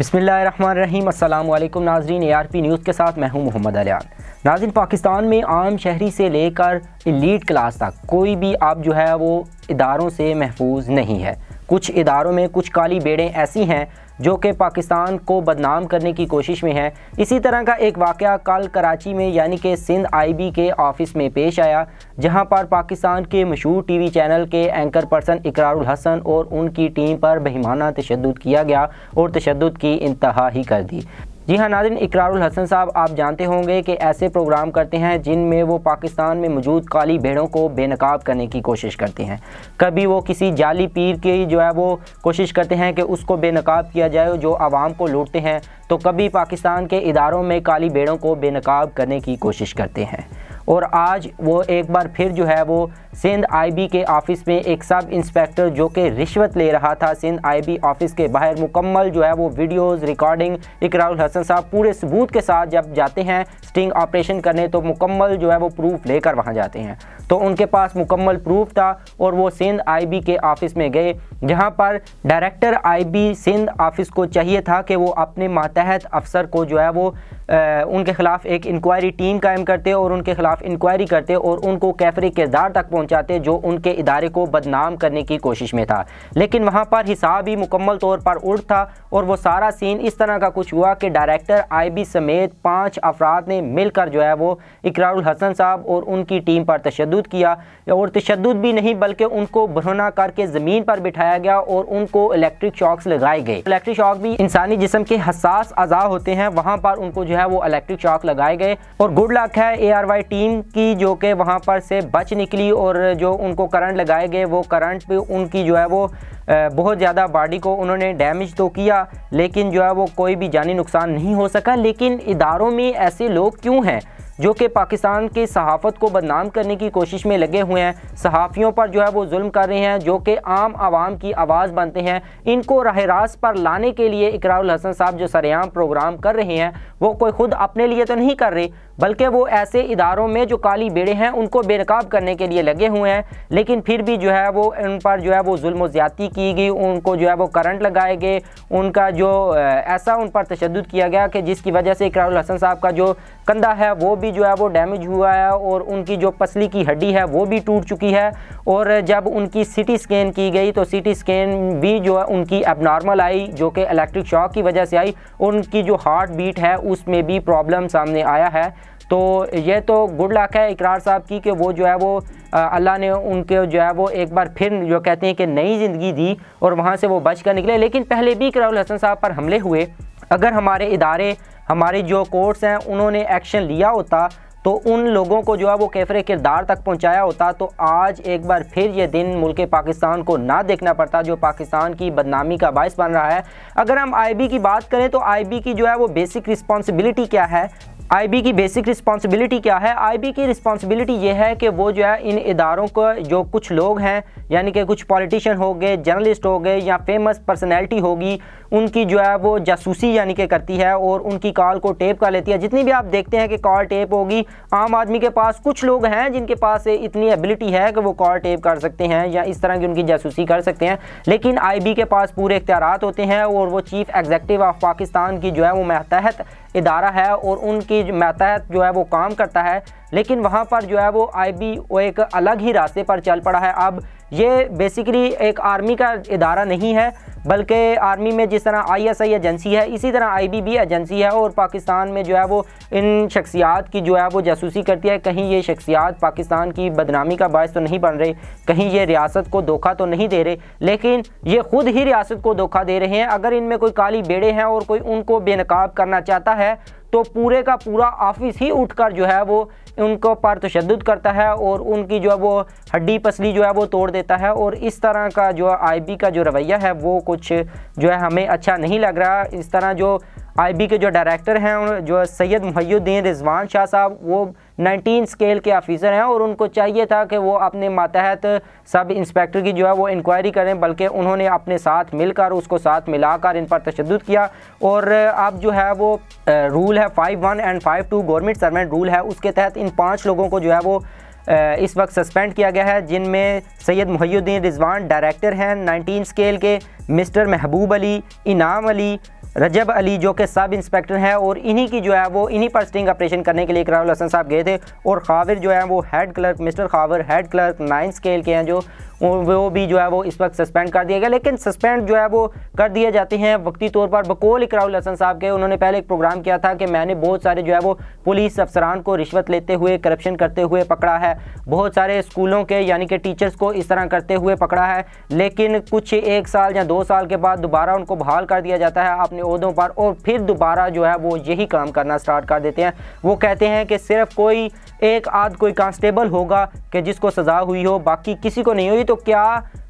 बिस्मिल्लाहिर्रहमानिर्रहीम। अस्सलाम वालेकुम नाज़रीन, ARP न्यूज़ के साथ मैं हूं मोहम्मद अलियान। नाज़रीन, पाकिस्तान में आम शहरी से लेकर एलीट क्लास तक कोई भी अब जो है वो इदारों से महफूज नहीं है। कुछ इदारों में कुछ काली बेड़ें ऐसी हैं जो कि पाकिस्तान को बदनाम करने की कोशिश में है। इसी तरह का एक वाक़या कल कराची में यानी कि सिंध IB के ऑफ़िस में पेश आया, जहां पर पाकिस्तान के मशहूर TV चैनल के एंकर पर्सन इकरारुल हसन और उनकी टीम पर बेईमाना तशद्दुद किया गया और तशद्दुद की इंतहा ही कर दी। जी हाँ नाज़रीन, इकरारुल हसन साहब आप जानते होंगे कि ऐसे प्रोग्राम करते हैं जिनमें वो पाकिस्तान में मौजूद काली भेड़ों को बेनकाब करने की कोशिश करते हैं। कभी वो किसी जाली पीर की जो है वो कोशिश करते हैं कि उसको बेनकाब किया जाए जो आवाम को लूटते हैं, तो कभी पाकिस्तान के इदारों में काली भेड़ों को बेनकाब करने की कोशिश करते हैं। और आज वो एक बार फिर जो है वो सिंध IB के ऑफ़िस में एक सब इंस्पेक्टर जो कि रिश्वत ले रहा था, सिंध IB ऑफ़िस के बाहर मुकम्मल जो है वो वीडियोज़ रिकॉर्डिंग इकरारुल हसन साहब पूरे सबूत के साथ जब जाते हैं स्टिंग ऑपरेशन करने, तो मुकम्मल जो है वो प्रूफ लेकर वहाँ जाते हैं। तो उनके पास मुकम्मल प्रूफ था और वो सिंध IB के ऑफ़िस में गए, जहाँ पर डायरेक्टर IB सिंध ऑफ़िस को चाहिए था कि वो अपने मातहत अफसर को जो है वो उनके ख़िलाफ़ एक इंक्वायरी टीम कायम करते और उनके ख़िलाफ़ इंक्वायरी करते और उनको कैफरे किरदार तक पहुँचाते जो उनके इदारे को बदनाम करने की कोशिश में था। लेकिन वहाँ पर हिसाब ही मुकम्मल तौर पर उल्ट था और वो सारा सीन इस तरह का कुछ हुआ कि डायरेक्टर IB समेत 5 अफराद ने मिलकर जो है वो इकरारुल हसन साहब और उनकी टीम पर तशद्दुद किया। और तशद्दुद भी नहीं बल्कि उनको बरहना करके ज़मीन पर बिठाया गया और उनको इलेक्ट्रिक शॉक्स लगाए गए। इलेक्ट्रिक शॉक भी इंसानी जिस्म के हसास अज़ा होते हैं, वहाँ पर उनको जो है वो इलेक्ट्रिक शॉक लगाए गए। और गुड लक है ARY टीम की जो कि वहाँ पर से बच निकली और जो उनको करंट लगाए गए वो करंट पे उनकी जो है वो बहुत ज़्यादा बॉडी को उन्होंने डैमेज तो किया, लेकिन जो है वो कोई भी जानी नुकसान नहीं हो सका। लेकिन इदारों में ऐसे लोग क्यों हैं जो कि पाकिस्तान की सहाफ़त को बदनाम करने की कोशिश में लगे हुए हैं, सहाफ़ियों पर जो है वो जुल्म कर रहे हैं, जो कि आम आवाम की आवाज़ बनते हैं। इनको राह रास्त पर लाने के लिए इकरारुल हसन साहब जो सरेआम प्रोग्राम कर रहे हैं वो कोई ख़ुद अपने लिए तो नहीं कर रहे, बल्कि वो ऐसे इदारों में जो काली बेड़े हैं उनको बेनकाब करने के लिए लगे हुए हैं। लेकिन फिर भी जो है वो उन पर जो है वो जुल्म ज़्यादती की गई, उनको जो है वो करंट लगाए गए, उनका जो ऐसा उन पर तशद्दुद किया गया कि जिसकी वजह से इकरारुल हसन साहब का जो कंधा है वो भी जो है वो डैमेज हुआ है और उनकी जो पसली की हड्डी है वो भी टूट चुकी है। और जब उनकी CT स्कैन की गई तो CT स्कैन भी जो है उनकी एबनॉर्मल आई, जो कि इलेक्ट्रिक शॉक की वजह से आई। उनकी जो हार्ट बीट है उसमें भी प्रॉब्लम सामने आया है। तो ये तो गुड लक है इकरार साहब की कि वो जो है वो अल्लाह ने उनके जो है वो एक बार फिर जो कहते हैं कि नई ज़िंदगी दी और वहाँ से वो बच कर निकले। लेकिन पहले भी इकरारुल हसन साहब पर हमले हुए, अगर हमारे इदारे हमारे जो कोर्ट्स हैं उन्होंने एक्शन लिया होता तो उन लोगों को जो है वो कैफरे किरदार तक पहुंचाया होता, तो आज एक बार फिर ये दिन मुल्क पाकिस्तान को ना देखना पड़ता जो पाकिस्तान की बदनामी का बायस बन रहा है। अगर हम IB की बात करें तो IB की जो है वो बेसिक रिस्पॉन्सिबिलिटी क्या है, IB की बेसिक रिस्पॉन्सिबिलिटी क्या है? IB की रिस्पॉन्सिबिलिटी ये है कि वो जो है इन इदारों को जो कुछ लोग हैं यानी कि कुछ पॉलिटिशियन हो गए, जर्नलिस्ट हो गए या फेमस पर्सनैलिटी होगी, उनकी जो है वो जासूसी यानी कि करती है और उनकी कॉल को टेप कर लेती है। जितनी भी आप देखते हैं कि कॉल टेप होगी, आम आदमी के पास कुछ लोग हैं जिनके पास इतनी एबिलिटी है कि वो कॉल टेप कर सकते हैं या इस तरह की उनकी जासूसी कर सकते हैं, लेकिन IB के पास पूरे इख्तियारात होते हैं और वो चीफ़ एग्जीक्यूटिव ऑफ पाकिस्तान की जो है वो मातहत इदारा है और उनकी मातहत जो है वो काम करता है। लेकिन वहाँ पर जो है वो IB वो एक अलग ही रास्ते पर चल पड़ा है। अब ये बेसिकली एक आर्मी का इदारा नहीं है, बल्कि आर्मी में जिस तरह ISI एजेंसी है इसी तरह IB भी एजेंसी है और पाकिस्तान में जो है वो इन शख्सियात की जो है वो जासूसी करती है। कहीं ये शख्सियात पाकिस्तान की बदनामी का बायस तो नहीं बन रहे, कहीं ये रियासत को धोखा तो नहीं दे रहे, लेकिन ये ख़ुद ही रियासत को धोखा दे रहे हैं। अगर इनमें कोई काली बेड़े हैं और कोई उनको बेनकाब करना चाहता है तो पूरे का पूरा ऑफिस ही उठकर जो है वो उनको पर तशद्दुद करता है और उनकी जो है वो हड्डी पसली जो है वो तोड़ देता है। और इस तरह का जो IB का जो रवैया है वो कुछ जो है हमें अच्छा नहीं लग रहा। इस तरह जो IB के जो डायरेक्टर हैं जो सैयद मुहय्यिद्दीन रिजवान शाह साहब, वो 19 स्केल के ऑफिसर हैं और उनको चाहिए था कि वो अपने मातहत सब इंस्पेक्टर की जो है वो इंक्वायरी करें, बल्कि उन्होंने अपने साथ मिलकर उसको साथ मिलाकर इन पर तशद्दुद किया। और अब जो है वो रूल है 5(1) एंड 5(2) गवर्नमेंट सर्वेंट रूल है, उसके तहत इन 5 लोगों को जो है वो इस वक्त सस्पेंड किया गया है, जिनमें सैयद मुहय्यिद्दीन रिजवान डायरेक्टर हैं 19 स्केल के, मिस्टर महबूब अली, इनाम अली, रजब अली जो कि सब इंस्पेक्टर हैं, और इन्हीं की जो है वो इन्हीं पर स्टिंग ऑपरेशन करने के लिए इकरारुल हसन साहब गए थे। और खाविर जो है वो head clerk, mister Khavir head clerk 9 scale के हैं, जो वो भी जो है वो इस वक्त सस्पेंड कर दिया गया। लेकिन सस्पेंड जो है वो कर दिए जाते हैं वक्ती तौर पर बकौल इकरारुल हसन साहब के। उन्होंने पहले एक प्रोग्राम किया था कि मैंने बहुत सारे जो है वो पुलिस अफसरान को रिश्वत लेते हुए, करप्शन करते हुए पकड़ा है, बहुत सारे स्कूलों के यानी कि टीचर्स को इस तरह करते हुए पकड़ा है। लेकिन कुछ 1 साल या 2 साल के बाद दोबारा उनको बहाल कर दिया जाता है अपने ओहदों पर, और फिर दोबारा जो है वो यही काम करना स्टार्ट कर देते हैं। वो कहते हैं कि सिर्फ कोई एक आध कोई कांस्टेबल होगा कि जिसको सज़ा हुई हो, बाकी किसी को नहीं हुई। तो क्या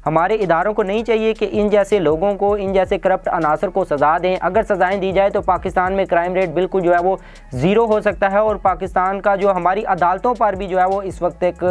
हमारे इदारों को नहीं चाहिए कि इन जैसे लोगों को, इन जैसे करप्ट अनासर को सज़ा दें? अगर सज़ाएं दी जाए तो पाकिस्तान में क्राइम रेट बिल्कुल जो है वो ज़ीरो हो सकता है, और पाकिस्तान का जो हमारी अदालतों पर भी जो है वो इस वक्त एक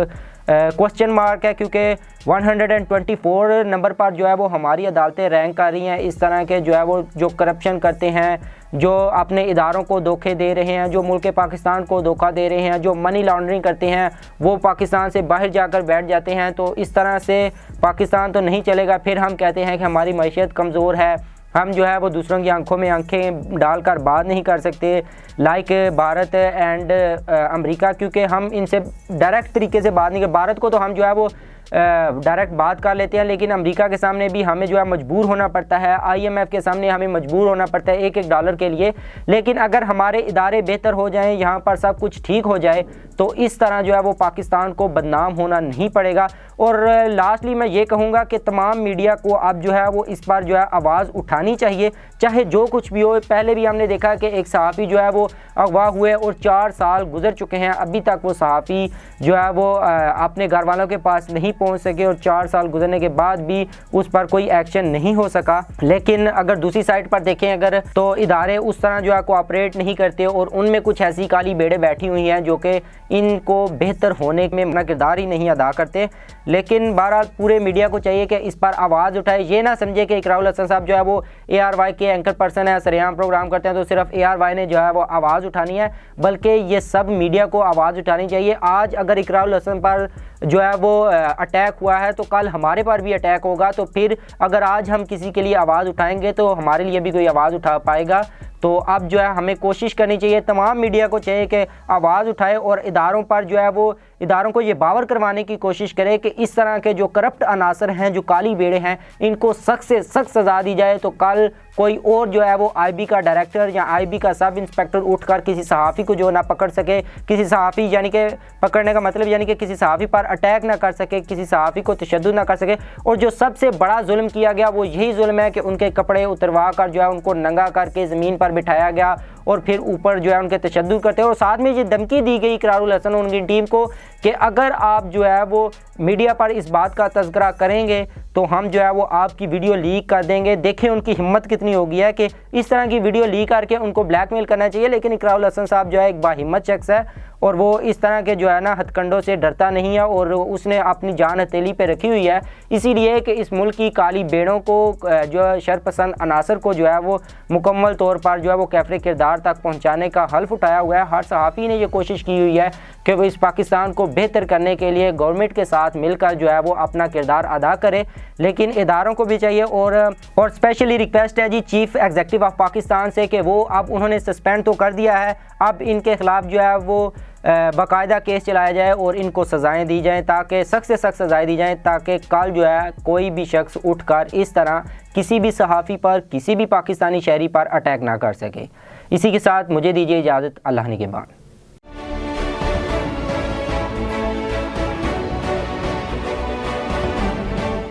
क्वेश्चन मार्क है, क्योंकि 124 नंबर पर जो है वो हमारी अदालतें रैंक कर रही हैं। इस तरह के जो है वो जो करप्शन करते हैं, जो अपने इदारों को धोखे दे रहे हैं, जो मुल्क पाकिस्तान को धोखा दे रहे हैं, जो मनी लॉन्ड्रिंग करते हैं, वो पाकिस्तान से बाहर जाकर बैठ जाते हैं। तो इस तरह से पाकिस्तान तो नहीं चलेगा। फिर हम कहते हैं कि हमारी मैशियत कमज़ोर है, हम जो है वो दूसरों की आंखों में आंखें डालकर बात नहीं कर सकते लाइक भारत एंड अमेरिका, क्योंकि हम इनसे डायरेक्ट तरीके से बात नहीं कर। भारत को तो हम जो है वो डायरेक्ट बात कर लेते हैं, लेकिन अमेरिका के सामने भी हमें जो है मजबूर होना पड़ता है, IMF के सामने हमें मजबूर होना पड़ता है एक डॉलर के लिए। लेकिन अगर हमारे इदारे बेहतर हो जाएं, यहाँ पर सब कुछ ठीक हो जाए, तो इस तरह जो है वो पाकिस्तान को बदनाम होना नहीं पड़ेगा। और लास्टली मैं ये कहूँगा कि तमाम मीडिया को अब जो है वो इस पर जो है आवाज़ उठानी चाहिए, चाहे जो कुछ भी हो। पहले भी हमने देखा कि एक सहाफ़ी जो है वो अगवा हुए और 4 साल गुजर चुके हैं, अभी तक वो सहाफ़ी जो है वो अपने घर वालों के पास नहीं पहुंच सके, और 4 साल गुजरने के बाद भी उस पर कोई एक्शन नहीं हो सका। लेकिन अगर दूसरी साइड पर देखें अगर, तो इदारे उस तरह जो है कोऑपरेट नहीं करते, और उनमें कुछ ऐसी काली बेड़े बैठी हुई हैं जो कि इनको बेहतर होने में अपना किरदार ही नहीं अदा करते। लेकिन बहरहाल पूरे मीडिया को चाहिए कि इस पर आवाज़ उठाए। ये ना समझे कि इकरारुल हसन साहब जो है वो ARY के एंकर पर्सन है, सरेआम प्रोग्राम करते हैं तो सिर्फ ARY ने जो है वो आवाज़ उठानी है, बल्कि ये सब मीडिया को आवाज़ उठानी चाहिए। आज अगर इकरारुल हसन पर जो है वो अटैक हुआ है, तो कल हमारे पर भी अटैक होगा। तो फिर अगर आज हम किसी के लिए आवाज़ उठाएंगे तो हमारे लिए भी कोई आवाज़ उठा पाएगा। तो अब जो है हमें कोशिश करनी चाहिए, तमाम मीडिया को चाहिए कि आवाज़ उठाए और इदारों पर जो है वो इदारों को ये बावर करवाने की कोशिश करे कि इस तरह के जो करप्ट अनासर हैं, जो काली बेड़े हैं, इनको सख्त से सख्त सज़ा दी जाए। तो कल कोई और जो है वो IB का डायरेक्टर या IB का सब इंस्पेक्टर उठकर किसी सहाफ़ी को जो ना पकड़ सके, किसी सहाफ़ी यानी कि पकड़ने का मतलब यानी कि किसी सहाफ़ी पर अटैक ना कर सके, किसी सहाफ़ी को तशद्दुद ना कर सके। और जो सबसे बड़ा जुल्म किया गया वो यही जुल्म है कि उनके कपड़े उतरवा कर जो है उनको नंगा करके ज़मीन पर बिठाया गया, और फिर ऊपर जो है उनके तशद्दुद करते हैं। और साथ में ये धमकी दी गई इकरारुल हसन और उनकी टीम को कि अगर आप जो है वो मीडिया पर इस बात का तज़किरा करेंगे तो हम जो है वो आपकी वीडियो लीक कर देंगे। देखें उनकी हिम्मत कितनी होगी है कि इस तरह की वीडियो लीक करके उनको ब्लैकमेल करना चाहिए। लेकिन इकरारुल हसन साहब जो है एक बाहिम्मत शख्स है, और वो इस तरह के जो है ना हथकंडों से डरता नहीं है, और उसने अपनी जान हथेली पे रखी हुई है। इसीलिए कि इस मुल्क की काली बेड़ों को, जो शरपसंद अनासर को जो है वो मुकम्मल तौर पर जो है वो कैफरे किरदार तक पहुँचाने का हल्फ उठाया हुआ है। हर सहाफ़ी ने ये कोशिश की हुई है कि वो इस पाकिस्तान को बेहतर करने के लिए गवर्नमेंट के साथ मिलकर जो है वो अपना किरदार अदा करे। लेकिन इदारों को भी चाहिए, और स्पेशली रिक्वेस्ट है जी चीफ एग्जीक्यूटिव ऑफ पाकिस्तान से कि वो अब उन्होंने सस्पेंड तो कर दिया है, अब इनके ख़िलाफ़ जो है वो बाकायदा केस चलाया जाए और इनको सज़ाएं दी जाएं, ताकि सख्त से सख्त सज़ाएं दी जाएं, ताकि कल जो है कोई भी शख्स उठकर इस तरह किसी भी सहाफ़ी पर, किसी भी पाकिस्तानी शहरी पर अटैक ना कर सके। इसी के साथ मुझे दीजिए इजाज़त। अल्लाह निगहबान।